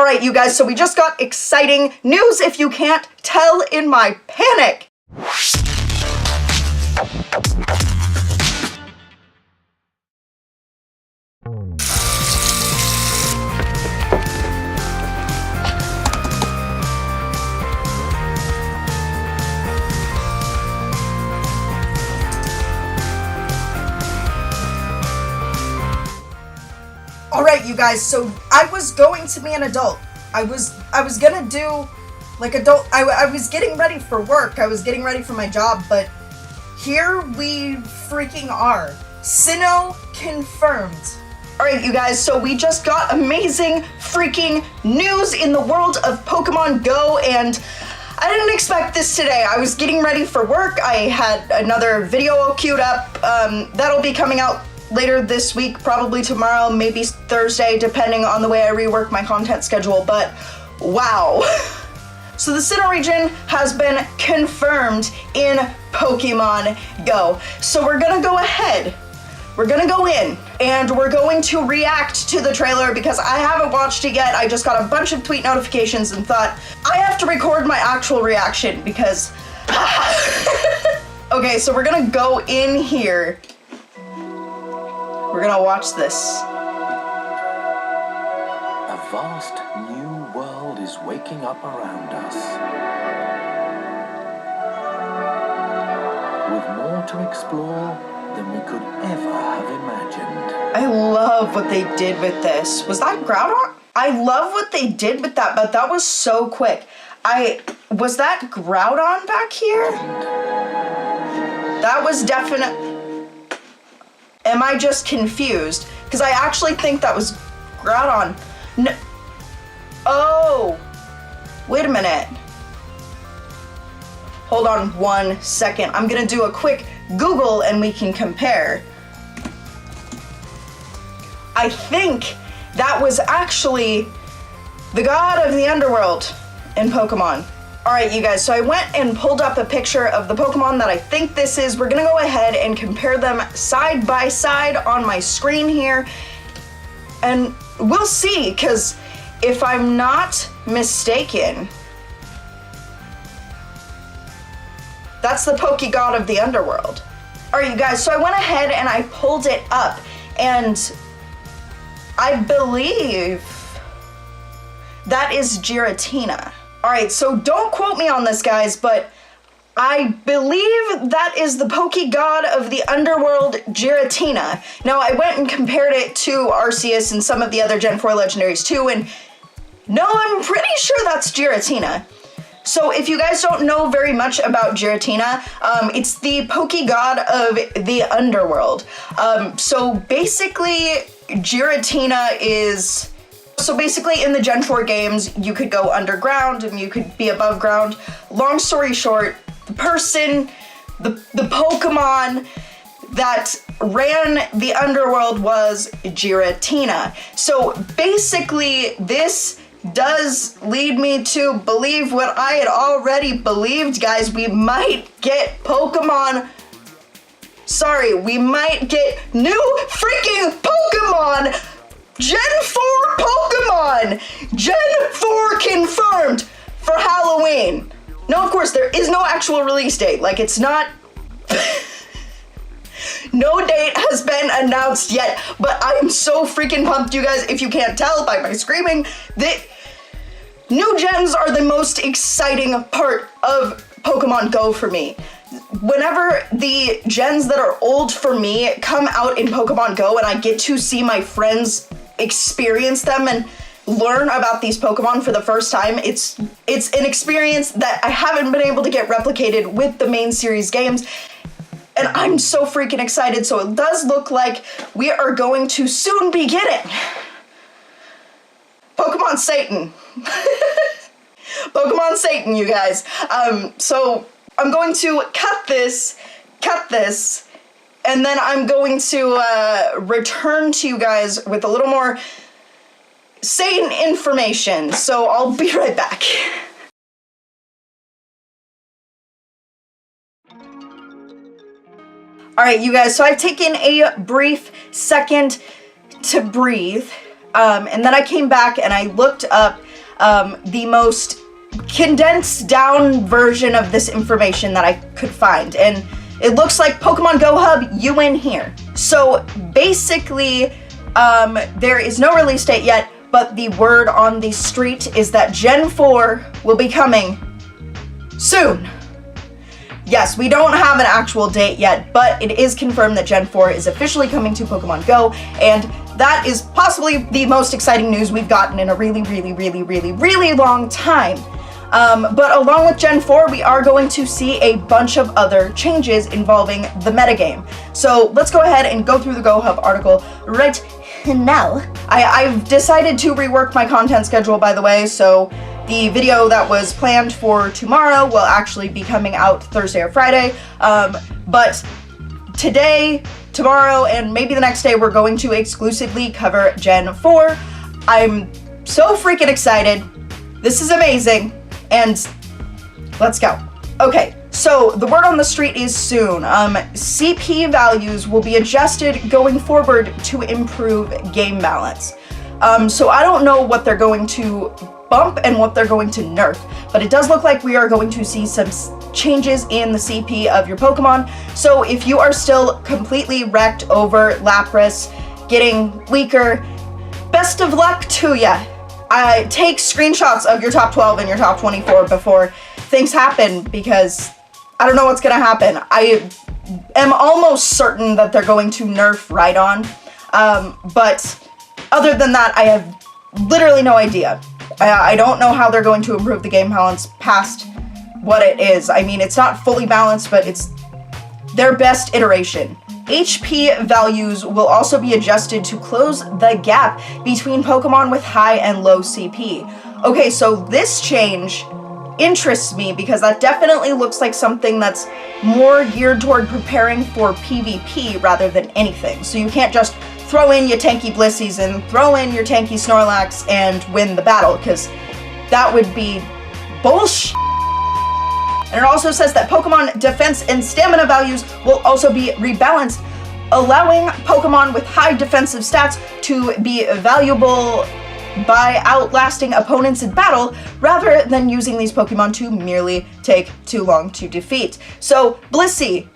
Alright, you guys, so we just got exciting news if you can't tell in my panic. Alright, you guys, so I was going to be an adult. I was gonna do, like, adult, I was getting ready for work, I was getting ready for my job, but here we freaking are. Sinnoh confirmed. Alright, you guys, so we just got amazing freaking news in the world of Pokemon Go, and I didn't expect this today. I was getting ready for work, I had another video queued up, that'll be coming out later this week, probably tomorrow, maybe Thursday, depending on the way I rework my content schedule, but wow. So the Sinnoh region has been confirmed in Pokemon Go. So we're gonna go ahead, we're gonna go in, and we're going to react to the trailer because I haven't watched it yet. I just got a bunch of tweet notifications and thought, I have to record my actual reaction because... Okay, so we're gonna go in here. We're gonna watch this. A vast new world is waking up around us. With more to explore than we could ever have imagined. I love what they did with this. Was that Groudon? I love what they did with that, but that was so quick. Was that Groudon back here? That was definitely... Am I just confused? Because I actually think that was Groudon. No. Oh! Wait a minute. Hold on 1 second. I'm gonna do a quick Google and we can compare. I think that was actually the god of the underworld in Pokemon. Alright, you guys, so I went and pulled up a picture of the Pokemon that I think this is. We're gonna go ahead and compare them side by side on my screen here. And we'll see, because if I'm not mistaken, that's the Pokegod of the underworld. Alright, you guys, so I went ahead and I pulled it up, and I believe that is Giratina. Alright, so don't quote me on this, guys, but I believe that is the Pokegod of the underworld, Giratina. Now, I went and compared it to Arceus and some of the other Gen 4 legendaries too, and no, I'm pretty sure that's Giratina. So if you guys don't know very much about Giratina, it's the Pokegod of the underworld. So basically, Giratina is... So basically in the Gen 4 games, you could go underground and you could be above ground. Long story short, the person, the Pokemon that ran the underworld was Giratina. So basically this does lead me to believe what I had already believed, guys. We might get Pokemon. Sorry, we might get new freaking Pokemon! Gen 4 Pokemon! Gen 4 confirmed for Halloween. No, of course, there is no actual release date. Like, it's not... No date has been announced yet, but I am so freaking pumped, you guys. If you can't tell by my screaming, that new gens are the most exciting part of Pokemon Go for me. Whenever the gens that are old for me come out in Pokemon Go and I get to see my friends experience them and learn about these Pokemon for the first time, it's an experience that I haven't been able to get replicated with the main series games, and I'm so freaking excited. So it does look like we are going to soon be getting Pokemon Satan. Pokemon Satan, you guys. So I'm going to cut this, and then I'm going to return to you guys with a little more Satan information. So I'll be right back. Alright, you guys, so I've taken a brief second to breathe, and then I came back and I looked up the most condensed down version of this information that I could find. And it looks like Pokemon Go Hub, you win here. So basically, there is no release date yet, but the word on the street is that Gen 4 will be coming soon. Yes, we don't have an actual date yet, but it is confirmed that Gen 4 is officially coming to Pokemon Go, and that is possibly the most exciting news we've gotten in a really long time. But along with Gen 4, we are going to see a bunch of other changes involving the metagame. So let's go ahead and go through the Go Hub article right now. I've decided to rework my content schedule, by the way, so the video that was planned for tomorrow will actually be coming out Thursday or Friday. But today, tomorrow, and maybe the next day, we're going to exclusively cover Gen 4. I'm so freaking excited. This is amazing. And let's go. Okay, so the word on the street is soon. CP values will be adjusted going forward to improve game balance. So I don't know what they're going to bump and what they're going to nerf, but it does look like we are going to see some changes in the CP of your Pokemon. So if you are still completely wrecked over Lapras getting weaker, best of luck to ya. Take screenshots of your top 12 and your top 24 before things happen, because I don't know what's gonna happen. I am almost certain that they're going to nerf Rhydon, but other than that, I have literally no idea. I don't know how they're going to improve the game balance past what it is. I mean, it's not fully balanced, but it's their best iteration. HP values will also be adjusted to close the gap between Pokemon with high and low CP. Okay, so this change interests me because that definitely looks like something that's more geared toward preparing for PvP rather than anything. So you can't just throw in your tanky Blissies and throw in your tanky Snorlax and win the battle, because that would be bullshit. And it also says that Pokemon defense and stamina values will also be rebalanced, allowing Pokemon with high defensive stats to be valuable by outlasting opponents in battle, rather than using these Pokemon to merely take too long to defeat. So, Blissey,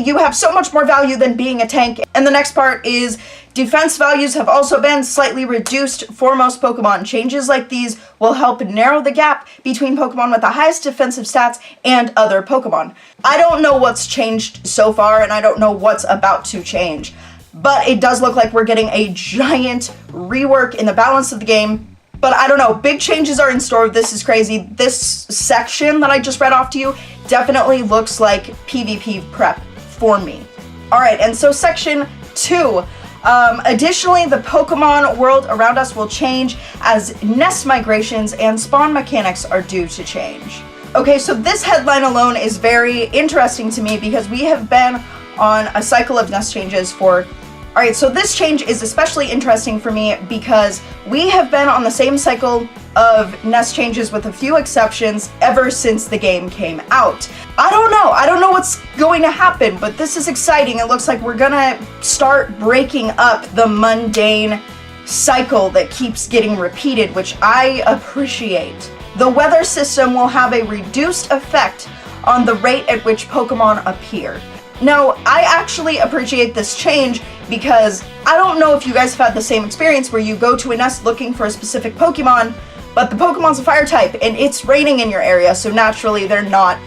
you have so much more value than being a tank. And the next part is defense values have also been slightly reduced for most Pokemon. Changes like these will help narrow the gap between Pokemon with the highest defensive stats and other Pokemon. I don't know what's changed so far, and I don't know what's about to change, but it does look like we're getting a giant rework in the balance of the game. But I don't know, big changes are in store. This is crazy. This section that I just read off to you definitely looks like PvP prep for me. All right, and so section 2. Additionally, the Pokemon world around us will change as nest migrations and spawn mechanics are due to change. Okay, so this headline alone is very interesting to me because we have been on a cycle of nest changes for... Alright, so this change is especially interesting for me because we have been on the same cycle of nest changes with a few exceptions ever since the game came out. I don't know what's going to happen, but this is exciting. It looks like we're gonna start breaking up the mundane cycle that keeps getting repeated, which I appreciate. The weather system will have a reduced effect on the rate at which Pokemon appear. Now, I actually appreciate this change because I don't know if you guys have had the same experience where you go to a nest looking for a specific Pokemon, but the Pokemon's a fire type and it's raining in your area, so naturally they're not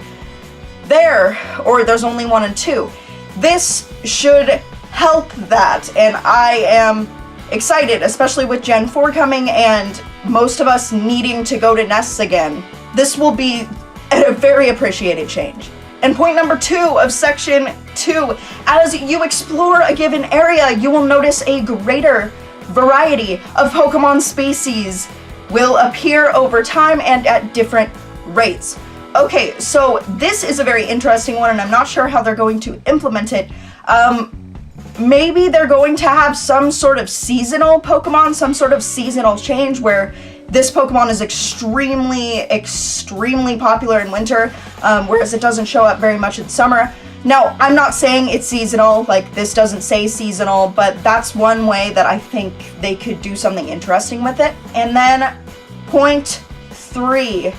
there, or there's only 1 and 2. This should help that, and I am excited, especially with Gen 4 coming and most of us needing to go to nests again. This will be a very appreciated change. And point number 2 of section 2, as you explore a given area, you will notice a greater variety of Pokemon species will appear over time and at different rates. Okay, so this is a very interesting one, and I'm not sure how they're going to implement it. Maybe they're going to have some sort of seasonal Pokemon, some sort of seasonal change where this Pokemon is extremely popular in winter, whereas it doesn't show up very much in summer. Now, I'm not saying it's seasonal, like this doesn't say seasonal, but that's one way that I think they could do something interesting with it. And then point 3,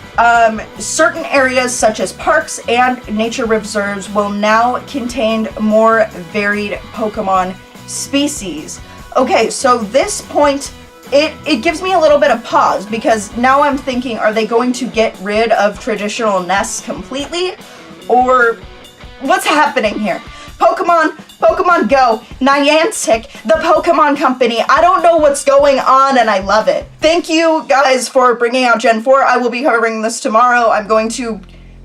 certain areas such as parks and nature reserves will now contain more varied Pokemon species. Okay, so this point, it gives me a little bit of pause because now I'm thinking, are they going to get rid of traditional nests completely? Or what's happening here? Pokemon Go, Niantic, the Pokemon Company. I don't know what's going on and I love it. Thank you guys for bringing out Gen 4. I will be covering this tomorrow. I'm going to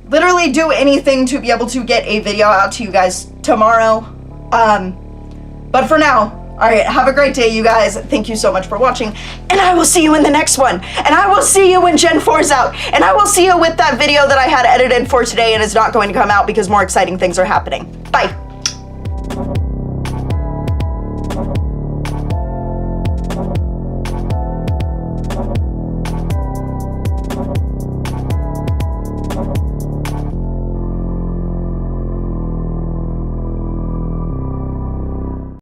literally do anything to be able to get a video out to you guys tomorrow. But for now, all right, have a great day, you guys. Thank you so much for watching, and I will see you in the next one. And I will see you when Gen 4's out. And I will see you with that video that I had edited for today and is not going to come out because more exciting things are happening. Bye.